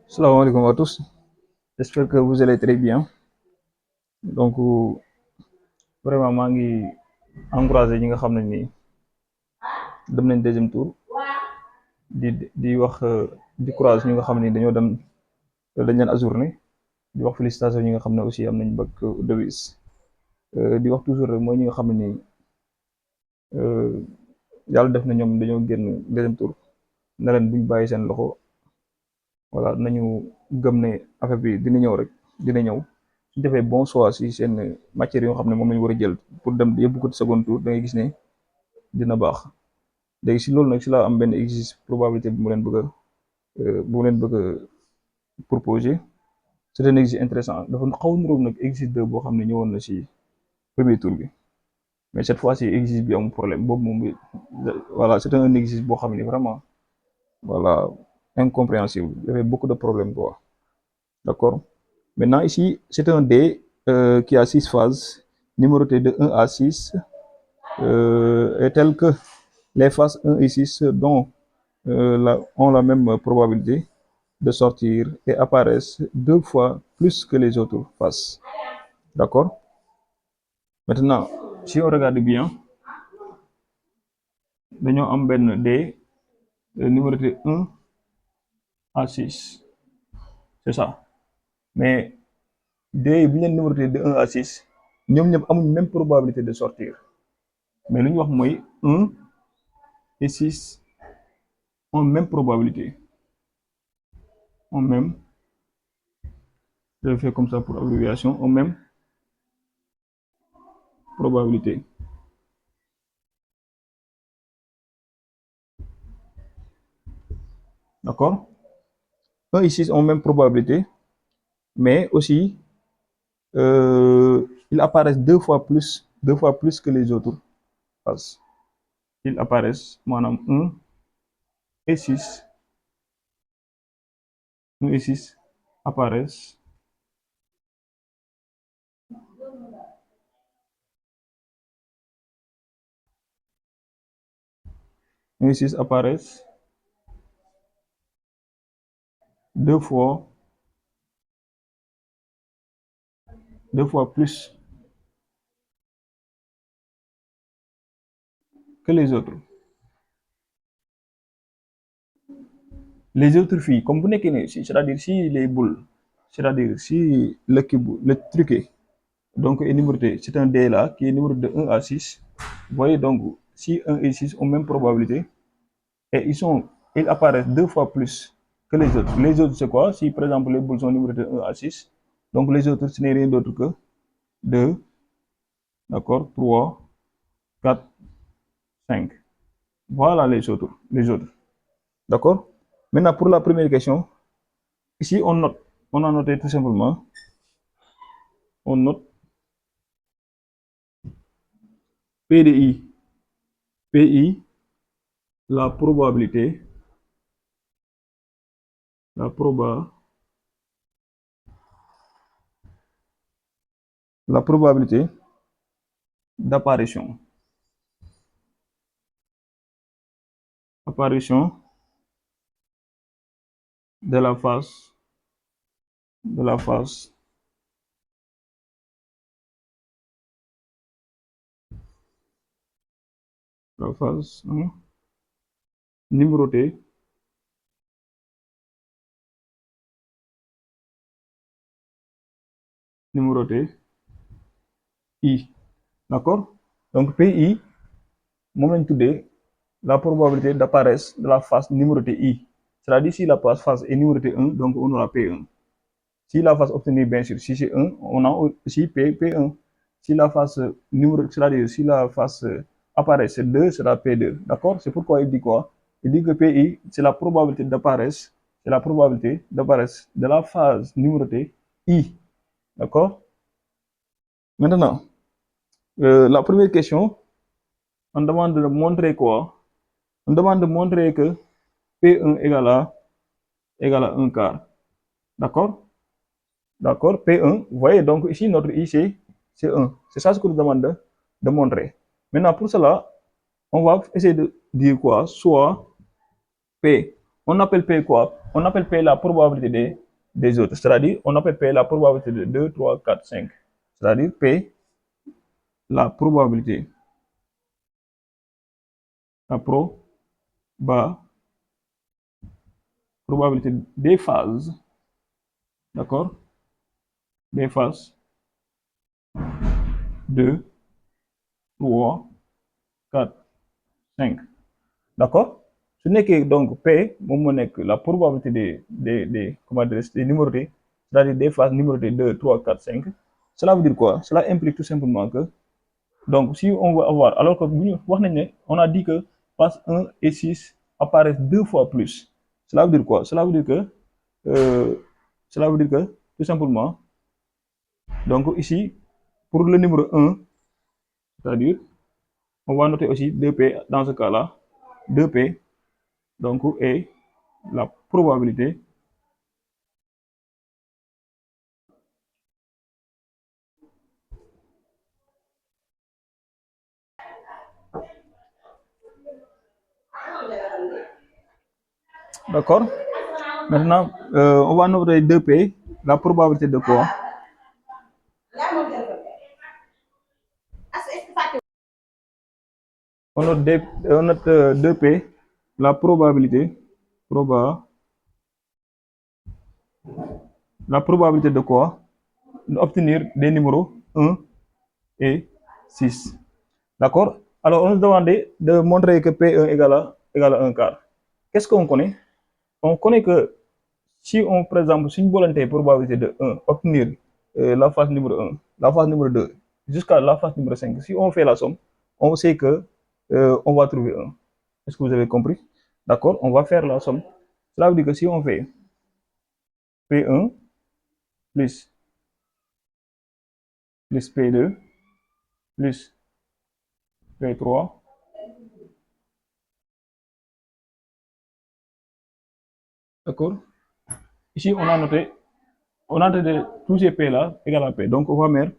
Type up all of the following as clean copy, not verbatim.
Salam alaikum à tous. J'espère que vous allez très bien. Donc, vraiment, maa ngi encouragé ñi nga xam ne nii dem nañ deuxième tour di wax di courage ñi nga xam ne dañoo dem dañ leen ajourné di wax félicitation ñi nga xam ne aussi am nañ bac de 8 di wax toujours rek mooy ñi nga xam ne nii yàlla def na ñoom dañoo génn deuxième tour ne leen buñ bàyyi seen loxo voilà nañu gëm ne affaire bi dina ñëw rek dina ñëw suñ defee bon choix si seen matière yoo xam ne moom lañu war a jël pour dem yóbbu ko ci second tour da ngay gis ne dina baax léegi si loolu nag si laa am benn exercice probabilité bu mu leen bëgg a bu mu leen bëgg a proposer c'est un exercice intéressant dafa xaw a niróo nag exercice 2 boo xam ne ñëwoon na si premier tour bi mais cette fois ci exercice bi amul problème boobu moom voilà c'est un exercice boo xam ne vraiment voilà incompréhensible il y avait beaucoup de problèmes quoi d'accord. Maintenant, ici, c'est un dé qui a 6 phases, numérotées de 1 à 6, et telles que les phases 1 et 6 dont, ont la même probabilité de sortir et apparaissent 2 fois plus que les autres faces. D'accord. Maintenant, si on regarde bien, nous avons un dé numéroté 1 à 6. C'est ça. Mais dé bien numéroté de 1 à 6, nous avons la même probabilité de sortir. Mais nous avons 1 et 6 ont même probabilité. Ont même, je le fais comme ça pour abréviation, ont même probabilité. D'accord. 1 et 6 ont même probabilité, mais aussi, ils apparaissent 2 fois plus que les autres phases. Ils apparaissent, maanaam 1 et 6, 1 et 6 apparaissent 1 et 6 apparaissent 2 fois, 2 fois plus que les autres. Les autres filles, comme vous n'êtes c'est-à-dire si les boules, c'est-à-dire si le truqué, donc est numéroté, c'est un dé là qui est numéroté de 1 à 6. Vous voyez donc, si 1 et 6 ont même probabilité, et ils apparaissent 2 fois plus que les autres. Les autres, c'est quoi? Si par exemple les boules sont numérotées de 1 à 6, donc les autres, ce n'est rien d'autre que 2, d'accord, 3, 4, 5. Voilà les autres. Les autres. D'accord. Maintenant, pour la première question, ici, on note. On a noté tout simplement. On note PDI. PI, la probabilité. La probabilité d'apparition. Apparition de la face. De la face. La face. Numérotée. Numéroté I. D'accord. Donc PI, moment today, la probabilité d'apparaître de la face numérotée I. C'est-à-dire si la face est numérotée 1, donc on aura P1. Si la face obtenue, bien sûr, si c'est 1, on a aussi P1. Si la face c'est-à-dire si la face apparaît, c'est 2, sera P2. D'accord. C'est pourquoi il dit quoi? Il dit que PI, c'est la probabilité d'apparaître, c'est la probabilité d'apparaître de la phase numérotée I. D'accord. Maintenant, la première question, on demande de montrer quoi? On demande de montrer que P1 égale à 1 quart. D'accord. D'accord. P1, vous voyez, donc ici, notre I, c'est 1. C'est ça ce que nous demande de montrer. Maintenant, pour cela, on va essayer de dire quoi? Soit P, On appelle P quoi? On appelle P la probabilité des autres. C'est-à-dire, on appelle P la probabilité de 2, 3, 4, 5. C'est-à-dire P, la probabilité, la probabilité des phases, d'accord? Des phases 2, 3, 4, 5. D'accord? Ce n'est que donc P, la probabilité comment dire, des numérotées, c'est-à-dire des phases numérotées 2, 3, 4, 5. Cela veut dire quoi? Cela implique tout simplement que, donc si on veut avoir, alors que on a dit que phase 1 et 6 apparaissent deux fois plus. Cela veut dire quoi? Euh, cela veut dire que, tout simplement, donc ici, pour le numéro 1, c'est-à-dire, on va noter aussi 2P dans ce cas-là, 2P, donc, est la probabilité, d'accord? Maintenant, on va noter 2P, la probabilité de quoi? On note 2P, la probabilité, proba, la probabilité de quoi? D'obtenir des numéros 1 et 6. D'accord? Alors, on nous demandait de montrer que P1 égale à 1 quart. Qu'est-ce qu'on connaît? On connaît que si on, par exemple, si une volonté probabilité de 1, obtenir la phase numéro 1, la phase numéro 2, jusqu'à la phase numéro 5, si on fait la somme, on sait que on va trouver 1. Est-ce que vous avez compris? D'accord? On va faire la somme. Cela veut dire que si on fait P1 plus, plus P2 plus P3, d'accord? Ici, on a noté tous ces P là égale à P. Donc, on va mettre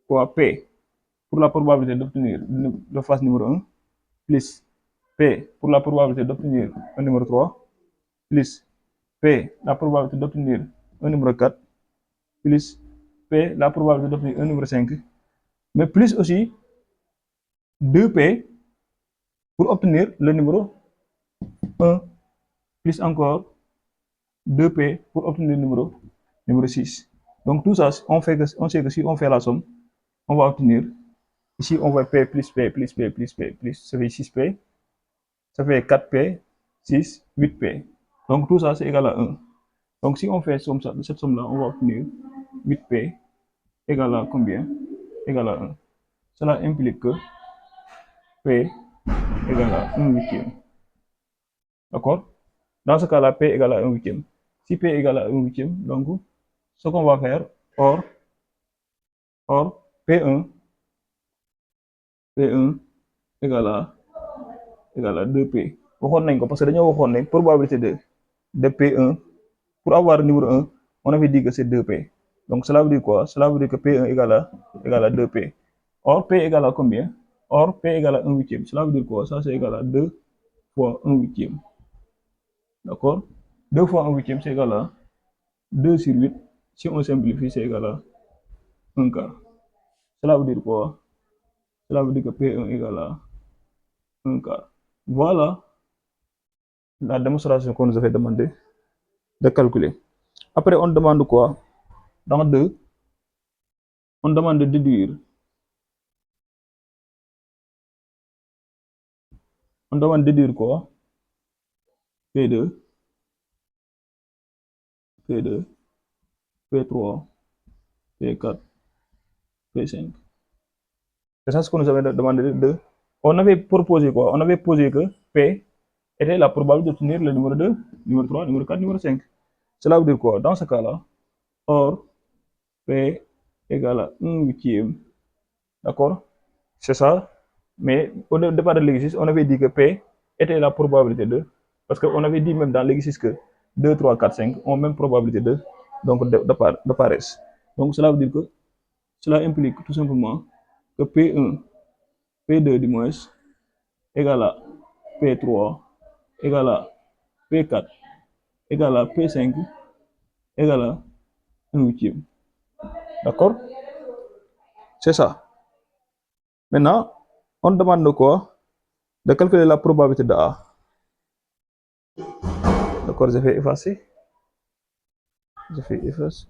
quoi? P pour la probabilité d'obtenir la phase numéro 1 plus P pour la probabilité d'obtenir un numéro 3 plus P la probabilité d'obtenir un numéro 4 plus P la probabilité d'obtenir un numéro 5, mais plus aussi 2P pour obtenir le numéro 1, plus encore 2P pour obtenir le numéro 6. Donc tout ça, on sait que si on fait la somme, on va obtenir, ici on voit P plus P plus P plus P plus, ça fait 6P, ça fait 4P, 6, 8P. Donc tout ça c'est égal à 1. Donc si on fait cette somme-là, on va obtenir 8P égale à combien? Égale à 1. Cela implique que P égale à 1 huitième. D'accord? Dans ce cas-là, P égale à 1 huitième. Si P égale à 1 huitième, donc ce qu'on va faire, or P1 égale à 2P. Waxoon nañ ko parce que dañoo waxoon ne probabilité de P1, pour avoir le numéro 1, on avait dit que c'est 2P. Donc cela veut dire quoi? Cela veut dire que P1 égale à 2P. Or P égale à combien? Or P égale à 1 huitième. Cela veut dire quoi? Ça c'est égal à 2 fois 1 huitième. D'accord? 2 fois 1 huitième, c'est égal à 2 sur 8. Si on simplifie, c'est égal à 1 quart. Cela veut dire quoi? Cela veut dire que P1 égale à 1 quart. Voilà la démonstration qu'on nous avait demandé de calculer. Après, on demande quoi? Dans 2, on demande de déduire. On demande de déduire quoi? P2, P2, P3, P4, P5. C'est ça ce qu'on nous avait demandé de. On avait proposé quoi? On avait posé que P était la probabilité d'obtenir le numéro 2, numéro 3, numéro 4, numéro 5. Cela veut dire quoi? Dans ce cas-là, or P égale à 1 huitième. D'accord? C'est ça. Mais au départ de l'exercice, on avait dit que P était la probabilité de. Parce qu'on avait dit même dans l'exercice que 2, 3, 4, 5 ont même probabilité de. Donc, de paresse. Donc, cela veut dire que cela implique tout simplement que P1, P2 du moins, égale à P3, égale à P4 égale à P5 égale à 1 huitième. D'accord? C'est ça. Maintenant, on demande de quoi? De calculer la probabilité de A. D'accord, je vais effacer. Je fais effacer.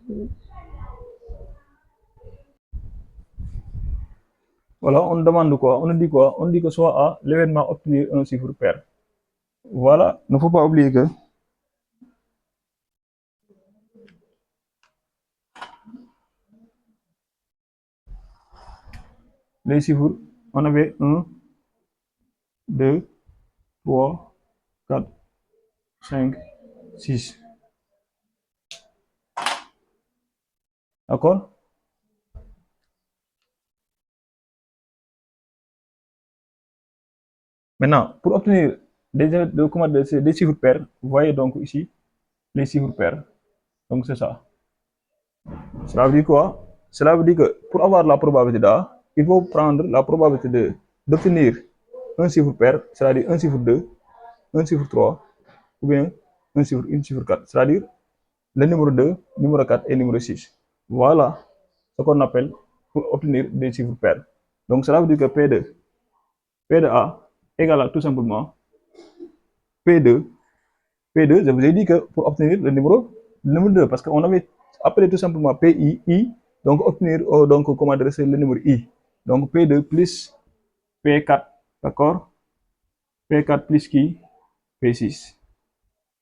Voilà, on demande quoi? On dit quoi? On dit que soit A, l'événement obtenir un chiffre pair. Voilà, il ne faut pas oublier que les chiffres, on avait 1, 2, 3, 4, 5, 6. D'accord? Maintenant, pour obtenir des chiffres pairs, vous voyez donc ici les chiffres pairs. Donc c'est ça. Cela veut dire quoi? Cela veut dire que pour avoir la probabilité d'A, il faut prendre la probabilité d'obtenir un chiffre pair, c'est-à-dire un chiffre 2, un chiffre 3, ou bien un chiffre 4, c'est-à-dire le numéro 2, numéro 4 et numéro 6. Voilà ce qu'on appelle pour obtenir des chiffres pairs. Donc cela veut dire que P de A égale à tout simplement P2, P2, je vous ai dit que pour obtenir le numéro 2, parce qu'on avait appelé tout simplement PI, I, donc obtenir, donc comment adresser le numéro I. Donc P2 plus P4, d'accord? P4 plus qui? P6.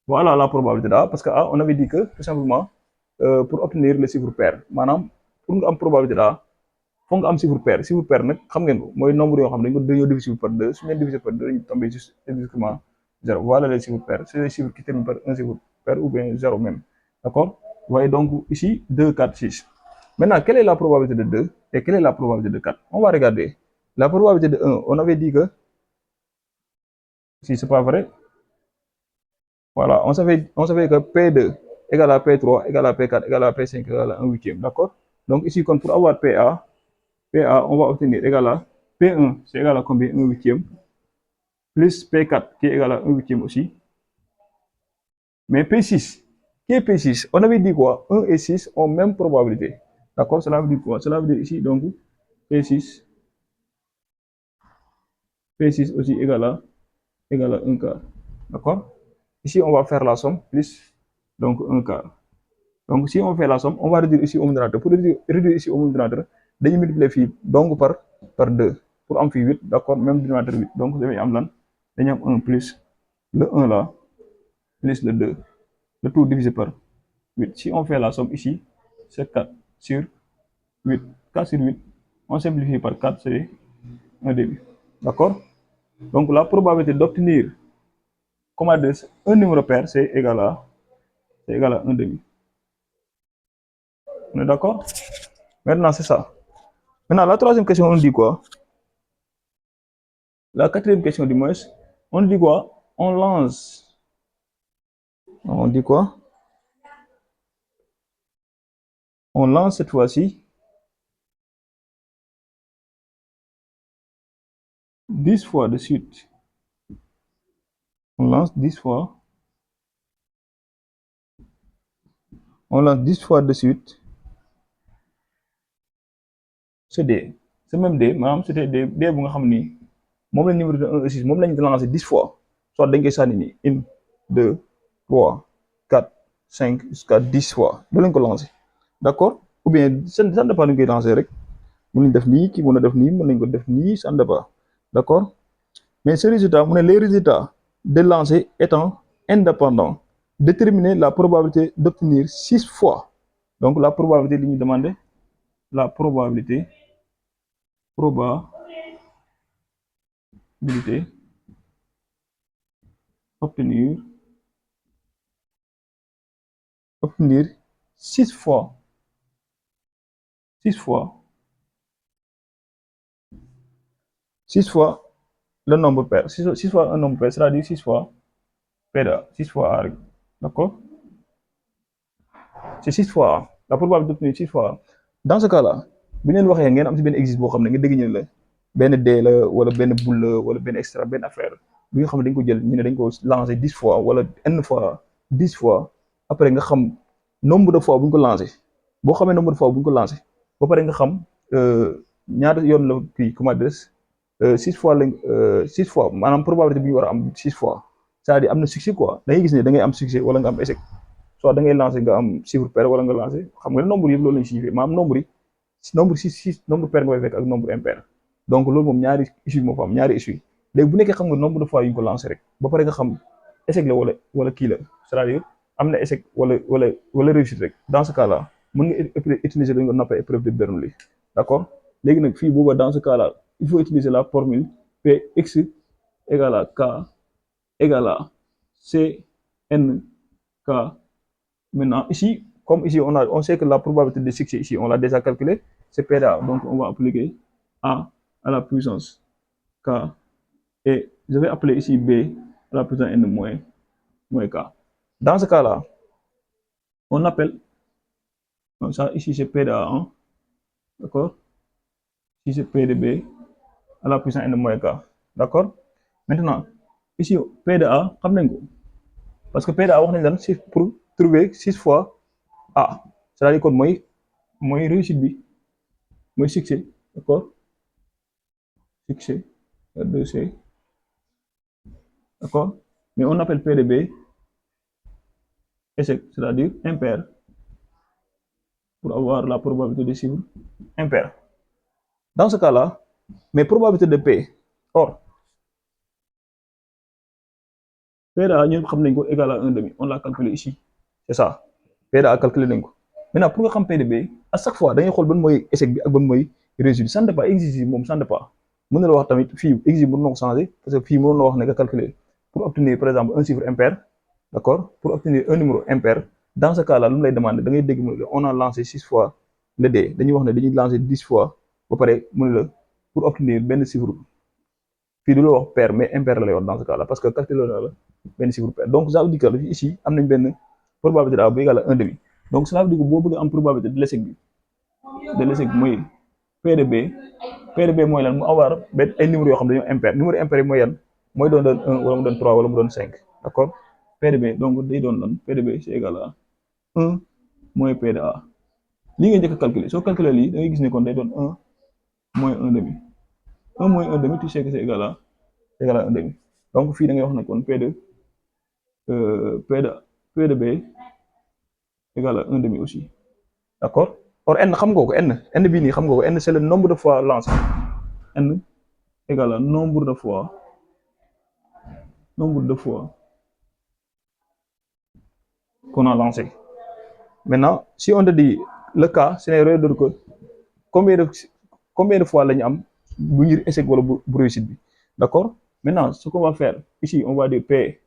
Voilà la probabilité d'A, parce que A, on avait dit que tout simplement, pour obtenir le chiffre pair, maanaam pour nga am probabilité d'A, foog nga am chiffre pair nag xam ngeen ko mooy nombre yoo xam ne dañoo diviser par 2, su ñu leen diviser par 2 dañuy tomber juste exactement 0. Voilà les chiffres pairs, c'est les chiffres qui terminent par un chiffre pair ou bien 0 même. D'accord? Vous voyez donc ici 2, 4, 6. Maintenant, quelle est la probabilité de 2 et quelle est la probabilité de 4? On va regarder. La probabilité de 1, on avait dit que, si c'est pas vrai, voilà, on savait que P2 égale à P3 égale à P4 égale à P5 égale à 1 huitième. D'accord? Donc ici, pour avoir PA, on va obtenir égal à P1, c'est égal à combien? 1 huitième, plus P4, qui est égal à 1 huitième aussi. Mais P6, qui est P6? On avait dit quoi? 1 et 6 ont même probabilité. D'accord? Cela veut dire quoi? Cela veut dire ici, donc, P6, P6 aussi égal à 1 quart. D'accord? Ici, on va faire la somme, plus, donc, 1 quart. Donc, si on fait la somme, on va réduire ici au dénominateur. Pour réduire ici au dénominateur, dañuy multiplier fii donc par 2. Pour am fii 8, d'accord? Même dénominateur 8. Donc, dañuy am lan? Dañuy am 1 plus le 1 là, plus le 2. Le tout divisé par 8. Si on fait la somme ici, c'est 4 sur 8. 4 sur 8, on simplifie par 4, c'est 1 demi. D'accord? Donc, la probabilité d'obtenir, comment dire, un numéro pair, c'est égal à 1 demi. On est d'accord? Maintenant, c'est ça. Maintenant, la troisième question, on dit quoi? La quatrième question, du moins, on dit quoi? On lance. On dit quoi? On lance cette fois-ci 10 fois de suite. On lance 10 fois. On lance 10 fois de suite. C'est D. C'est même D. Maanaam c'était D bu nga xam ni moom la numéro de 1 et 6 moom lañu lancé 10 fois. Soit dañ koy sànni nii 1, 2, 3, 4, 5 jusqu'à 10 fois. Loolu lañ ko lancé. D'accord? Ou bien ça dépend ñu koy lancé rek. Mën nañ def nii kii mën na def nii mën nañ ko def nii ça dépend. D'accord? Mais ce résultat, les résultats de lancer étant indépendants, déterminer la probabilité d'obtenir 6 fois. Donc la probabilité li ñu demandé, la probabilité obtenir 6 fois 6 fois 6 fois le nombre pair, 6 fois un nombre pair, c'est-à-dire 6 fois P2, 6 fois A. D'accord? C'est 6 fois A. La probabilité d'obtenir 6 fois A. Dans ce cas-là, bi ngeen waxee ngeen am ci benn exercice boo xam ne nga dégg ñu la benn D la wala benn boule la wala benn extra benn affaire bi nga xam ne dañ ko jël ñu ne dañ ko lancé 10 fois wala n fois 10 fois après nga xam nombre de fois bu ñu ko lancé boo xamee nombre de fois bu ñu ko lancé ba pare nga xam ñaata yoon la kii comment dire 6 fois lañ 6 fois maanaam probabilité bi ñu war a am 6 fois c'est-à-dire am na succès quoi da ngay gis ne da ngay am succès wala nga am échec soit da ngay lancé nga am chiffre pair wala nga lancé xam nga ne nombre yëpp loolu lañ signifié maanaam nombre six nombre pair nga fay fekk ak nombre impair donc loolu moom ñaari issue moo fa am ñaari issue léegi bu nekkee xam nga nombre de fois yu ñu ko lancé rek ba pare nga xam échec la wala kii la c'est-à-dire am na échec wala réussite rek dans ce cas là mën nga utiliser dañ ko nappee épreuve de Bernoulli d'accord léegi nag fii booba dans ce cas là il faut utiliser la formule Px égale à K égale à Cn K. Maintenant, ici, comme ici, on sait que la probabilité de succès, ici, on l'a déjà calculé, c'est P de A. Donc, on va appliquer A à la puissance K. Et je vais appeler ici B à la puissance N moins K. Dans ce cas-là, on appelle, donc ça, ici, c'est P de A1. D'accord? Ici, c'est P de B à la puissance N moins K. D'accord? Maintenant, ici, P de A, parce que P de A, c'est pour trouver 6 fois A. C'est-à-dire que moi réussite bi, moi succès, d'accord? Succès, 2C, d'accord? Mais on appelle P de B échec, c'est-à-dire impair, pour avoir la probabilité de chiffre impair. Dans ce cas-là, mes probabilités de P, or, P de A, nous savons égal à 1 demi, on l'a calculé ici, c'est ça. P de A calculé. Maintenant, pour que P de B, à chaque fois, dañuy xool ban mooy échec bi ak ban mooy réussite ça ne dépend pas exige moom ça ne dépend pas mën na la wax tamit fii exige mën na ko changer parce que fii mën na wax ne nga calculer pour obtenir par exemple un chiffre impair d'accord pour obtenir un numéro impair dans ce cas là lu mu lay demander da ngay dégg mu ne la on a lancé 6 fois le dé dañuy wax ne dañuy lancé 10 fois ba pare mu ne la pour obtenir benn chiffre fii du la wax pair mais impair la lay wax dans ce cas là parce que calculer na la benn chiffre pair donc ça veut dire que ici am nañ benn probabilité A bu égal à 1 demi donc cela veut dire que boo bëgg am probabilité de l'échec bi mooy P de B P de B mooy lan mu avoir benn ay numéros yoo xam ne dañoo impair numéro impair yi mooy yan mooy doon 1 wala mu doon 3 wala mu doon 5 d'accord P de B donc day doon lan P de B c'est égal à 1 moins P de A lii nga njëkk a calculer soo calculer lii da ngay gis ne kon day doon 1 moins 1 demi 1 moins 1 demi tu sais que c'est égal à 1 demi donc fii da ngay wax ne kon P de B égal à 1 demi aussi d'accord or n xam nga ko n bii nii xam nga ko n c'est le nombre de fois lancé n égale à nombre de fois qu'on a lancé. Maintenant si on te dit le cas ce n'est rien d'autre que combien de fois la ñu am bu ñu échec wala bu réussite bi d'accord maintenant ce qu'on va faire ici on va dire p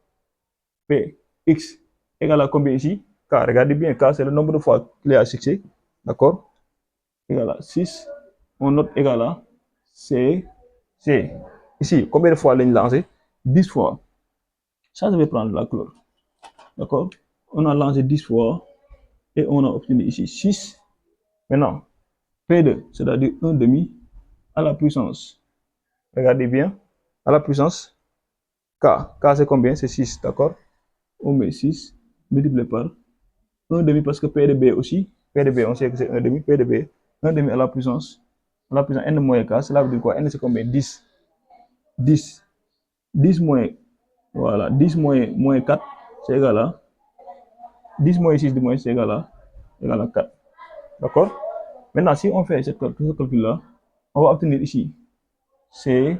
x égale à combien ici k regardez bien k c'est le nombre de fois qu'il y a succès d'accord égal à 6 on note égal à c ici combien de fois lañ lancé 10 fois ça je vais prendre la couleur d'accord on a lancé 10 fois et on a obtenu ici 6 maintenant P2 c'est-à-dire 1 demi à la puissance regardez bien à la puissance k c'est combien c'est 6 d'accord on met 6 multiplié par 1 demi parce que P de B aussi P de B on sait que c'est 1 demi P de B 1 demi à la puissance n moins k cela veut dire quoi n c'est combien 10 moins voilà 10 moins 4 c'est égal à 10 moins 6 moins c'est égal à 4 d'accord maintenant si on fait ce calcul là on va obtenir ici c'est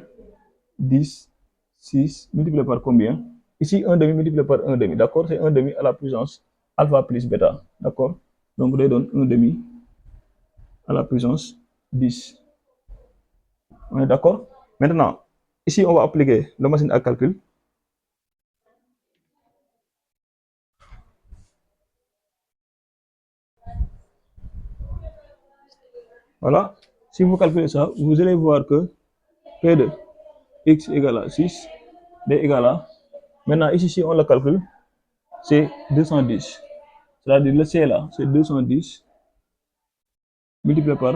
10 6 multiplié par combien ici 1 demi multiplié par 1 demi d'accord c'est 1 demi à la puissance alpha plus bêta d'accord donc day donne 1 demi à la puissance 10 on est d'accord maintenant ici on va appliquer la machine à calcul voilà si vous calculez ça vous allez voir que P de x égale à 6 d égale à maintenant ici si on le calcule c'est 210 c'est-à-dire le C là c'est 210 multiplié par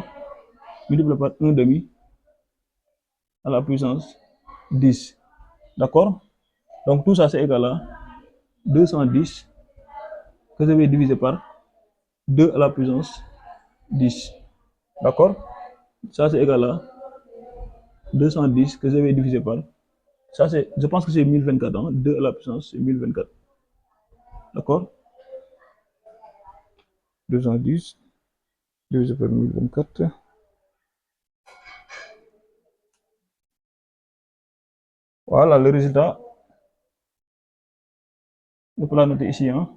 1 demi à la puissance 10 d'accord Donc tout ça c'est égal à 210 que je vais diviser par 2 à la puissance 10. D'accord? Ça c'est égal à 210 que je vais diviser par. Ça c'est, je pense que c'est 1024. Hein? 2 à la puissance, c'est 1024. D'accord? 210 divisé par 1024. Voilà le résultat. Je peux la noter ici. Hein?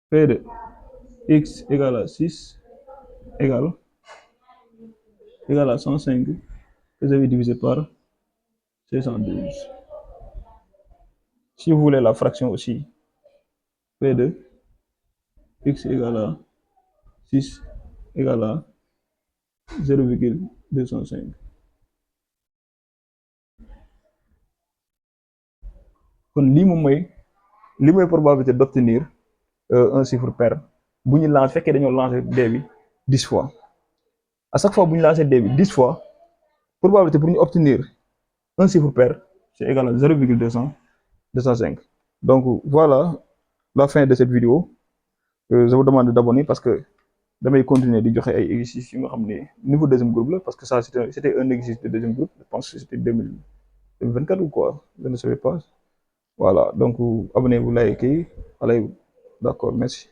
P de x égale à 6 égale à 105 que je vais diviser par 612. Si vous voulez la fraction aussi, P de x égale à 6 égale à 0,205. kon lii moom mooy probabilité d'obtenir un chiffre pair bu ñu lancé fekkee dañoo lancé d bi 10 fois à chaque fois bu ñu lancé d bi 10 fois probabilité pour ñu obtenir un chiffre pair c'est égal à 0,205. Donc voilà la fin de cette vidéo. Je vous demande d'abonner parce que damay continuer di joxe ay exercices yu nga xam ne niveau deuxième groupe la parce que ça c'était un exercice de deuxième groupe. Je pense que c'était 2024 ou quoi, je ne savais pas. Voilà, donc abonnez-vous, likez, allez, d'accord, merci.